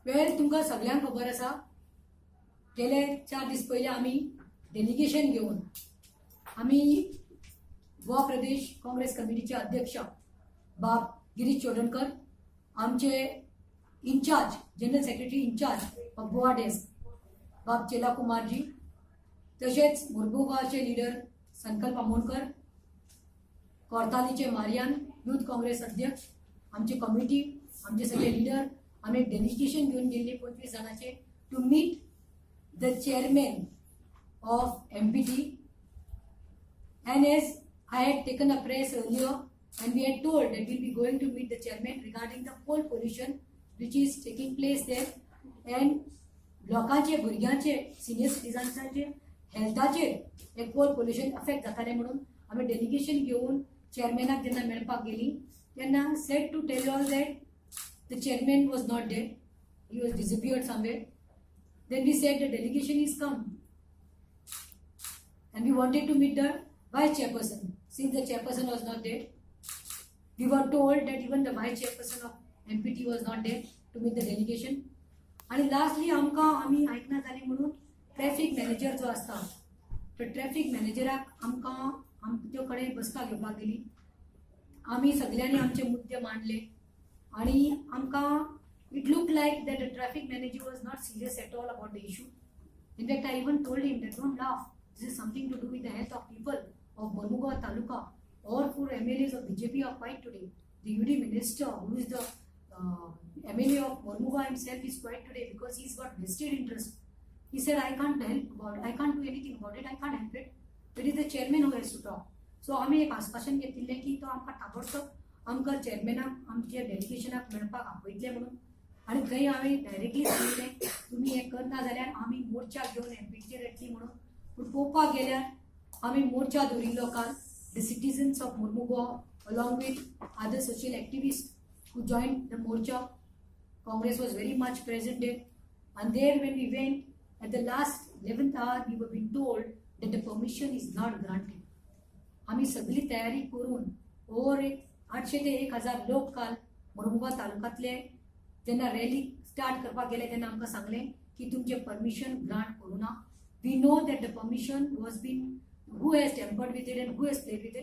वेळ तुमकां सगळ्यांक खबर आसा, गेले 4 दीस पयलीं आमी डेलिगेशन घेवन आमी गोवा प्रदेश काँग्रेस कमिटीचे अध्यक्ष बाब गिरीश चोडणकर, आमचे incharge general secretary incharge of Goa desk Bab Chella Kumarji, तशेंच मुर्मुगांवचे लिडर संकल्प आमोणकर, कोर्तालीचे मारियान यूथ काँग्रेस अध्यक्ष, आमची कमिटी, आमचे सगळे लिडर, आमी एक डेलिगेशन घेवन गेल्ली 25 जाणांचे to meet the chairman of MPT. And as I had taken a press earlier and we had told that we'll be going to meet the chairman regarding the coal pollution which is taking place there and लोकांचे भुरग्यांचे senior सिटीजन्सांचे हेल्थाचे हे कोल pollution affect जाताले म्हणून आमी delegation घेवन चेअरमॅनाक जेन्ना मेळपाक गेली तेन्ना said to tell all that the chairman was not there, he was disappeared somewhere. Then we said the delegation is come and we wanted to meet the vice chairperson. Since the chairperson was not there, we were told that even the vice chairperson of MPT was not there to meet the delegation. And lastly आमी आयकना जाली म्हणून traffic manager जो आसता तो traffic मॅनेजराक आमचे कडेन बसका घेवपाक गेली. आमी सगळ्यांनी आमचे मुद्दे मांडले आणि आमकां it looked like that the traffic manager was not serious at all about the issue. In fact, I even told him that don't laugh. This is something to do with the health of people of Mormugaon Taluka. All 4 MLAs of BJP are quiet today. The UD minister, who is the MLA of Mormugaon himself, is quiet today because he's got vested interest. He said, I can't do anything about it. I can't help it. It is the chairman who has to talk. So आमी एक आश्वासन घेतिल्लें की तो आमकां ताबडतोब आमकां चेअरमॅनाक आमच्या डेलिगेशनाक मेळपाक आपयतले म्हणून. आणि थंय हांवें डायरेक्टली सांगिल्लें तुमी हें करना जाल्यार आमी मोर्चा घेवन MPTचेर येतली म्हणून. पूण पळोवपाक गेल्यार आमी मोर्चा दवरिल्लो काल the citizens of Mormugao along with other social activist who joined the morcha. Congress was very much present there. And there when we went, at the last 11th hour, we were being told that the permission is not granted. आमी सगळी तयारी करून over 800 ते 1000 लोक काल मुर्मुगांव तालुक्यांतले जेन्ना rally start करपाक गेले तेन्ना आमकां सांगलें की तुमचें परमिशन ग्रांट करूं ना. We know that the permission was been who has tampered with it and who has played with it.